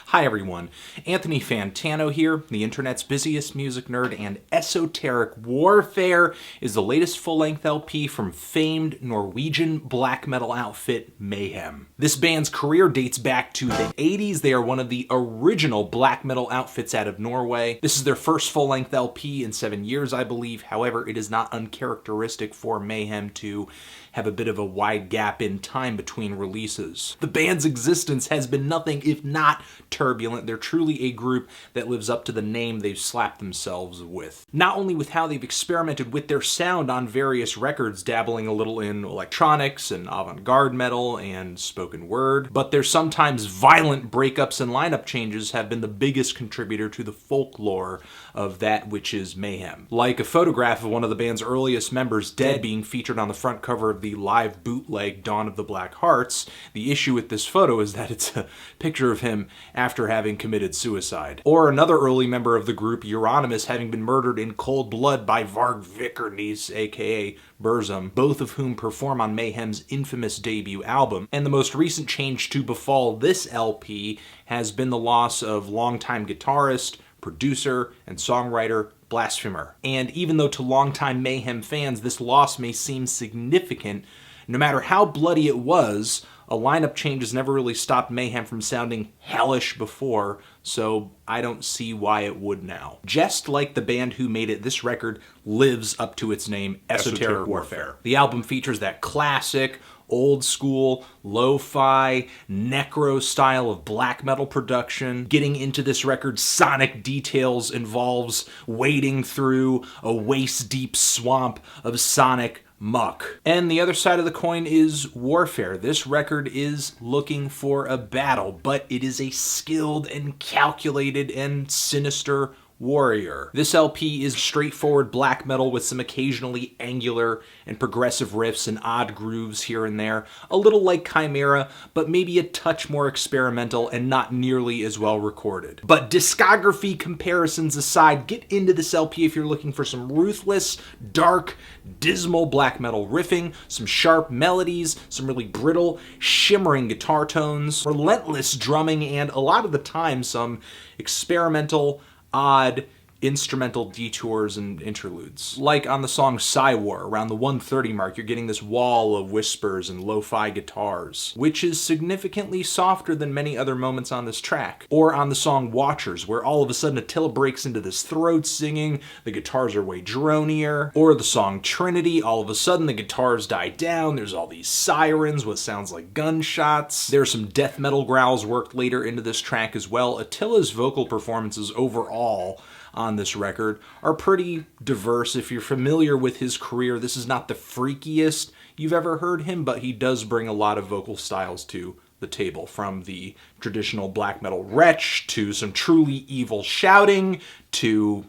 Hi everyone, Anthony Fantano here, the internet's busiest music nerd, and Esoteric Warfare is the latest full-length LP from famed Norwegian black metal outfit Mayhem. This band's career dates back to the 80s. They are one of the original black metal outfits out of Norway. This is their first full-length LP in 7 years, I believe. However, it is not uncharacteristic for Mayhem to have a bit of a wide gap in time between releases. The band's existence has been nothing if not turbulent. They're truly a group that lives up to the name they've slapped themselves with. Not only with how they've experimented with their sound on various records, dabbling a little in electronics and avant-garde metal and spoken word, but their sometimes violent breakups and lineup changes have been the biggest contributor to the folklore of that which is Mayhem. Like a photograph of one of the band's earliest members dead being featured on the front cover of the live bootleg Dawn of the Black Hearts, the issue with this photo is that it's a picture of him after having committed suicide. Or another early member of the group, Euronymous, having been murdered in cold blood by Varg Vikernes, aka Burzum, both of whom perform on Mayhem's infamous debut album. And the most recent change to befall this LP has been the loss of longtime guitarist, producer, and songwriter Blasphemer. And even though to longtime Mayhem fans this loss may seem significant, no matter how bloody it was, a lineup change has never really stopped Mayhem from sounding hellish before, so I don't see why it would now. Just like the band who made it, this record lives up to its name, Esoteric Warfare. The album features that classic, old school, lo-fi, necro style of black metal production. Getting into this record's sonic details involves wading through a waist-deep swamp of sonic muck. And the other side of the coin is warfare. This record is looking for a battle, but it is a skilled and calculated and sinister warrior. This LP is straightforward black metal with some occasionally angular and progressive riffs and odd grooves here and there, a little like Chimera, but maybe a touch more experimental and not nearly as well recorded. But discography comparisons aside, get into this LP if you're looking for some ruthless, dark, dismal black metal riffing, some sharp melodies, some really brittle, shimmering guitar tones, relentless drumming, and a lot of the time some experimental, odd instrumental detours and interludes. Like on the song PSYWAR, around the 1:30 mark, you're getting this wall of whispers and lo-fi guitars, which is significantly softer than many other moments on this track. Or on the song Watchers, where all of a sudden Attila breaks into this throat singing, the guitars are way dronier. Or the song Trinity, all of a sudden the guitars die down, there's all these sirens, what sounds like gunshots. There's some death metal growls worked later into this track as well. Attila's vocal performances overall on this record are pretty diverse. If you're familiar with his career, this is not the freakiest you've ever heard him, but he does bring a lot of vocal styles to the table, from the traditional black metal retch to some truly evil shouting to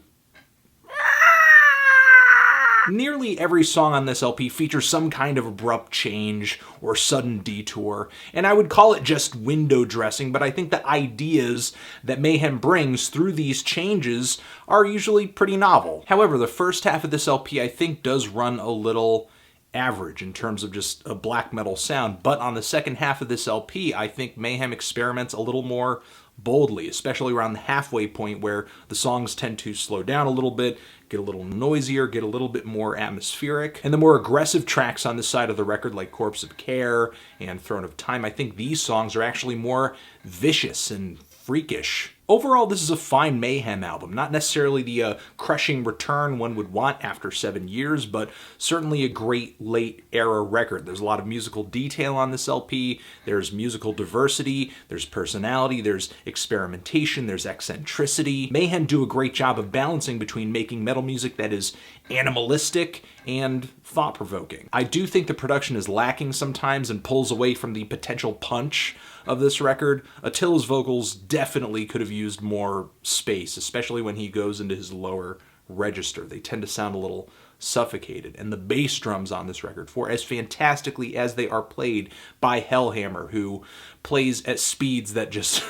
nearly every song on this LP features some kind of abrupt change or sudden detour, and I would call it just window dressing, but I think the ideas that Mayhem brings through these changes are usually pretty novel. However, the first half of this LP I think does run a little average in terms of just a black metal sound, but on the second half of this LP I think Mayhem experiments a little more boldly, especially around the halfway point where the songs tend to slow down a little bit, get a little noisier, get a little bit more atmospheric. And the more aggressive tracks on this side of the record, like Corpse of Care and Throne of Time, I think these songs are actually more vicious and freakish. Overall, this is a fine Mayhem album. Not necessarily the crushing return one would want after 7 years, but certainly a great late-era record. There's a lot of musical detail on this LP. There's musical diversity. There's personality. There's experimentation. There's eccentricity. Mayhem do a great job of balancing between making metal music that is animalistic and thought-provoking. I do think the production is lacking sometimes and pulls away from the potential punch of this record. Attila's vocals definitely could have used more space, especially when he goes into his lower register. They tend to sound a little suffocated. And the bass drums on this record, for as fantastically as they are played by Hellhammer, who plays at speeds that just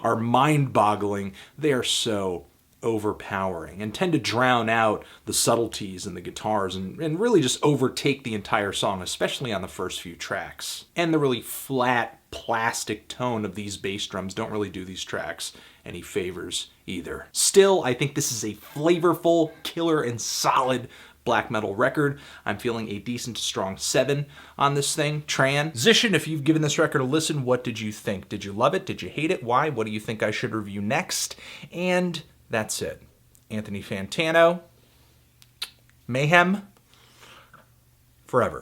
are mind-boggling, they are so overpowering and tend to drown out the subtleties in the guitars and really just overtake the entire song, especially on the first few tracks. And the really flat, plastic tone of these bass drums don't really do these tracks any favors either. Still, I think this is a flavorful, killer, and solid black metal record. I'm feeling a decent, strong 7 on this thing. Transition, if you've given this record a listen, what did you think? Did you love it? Did you hate it? Why? What do you think I should review next? And that's it. Anthony Fantano, Mayhem, forever.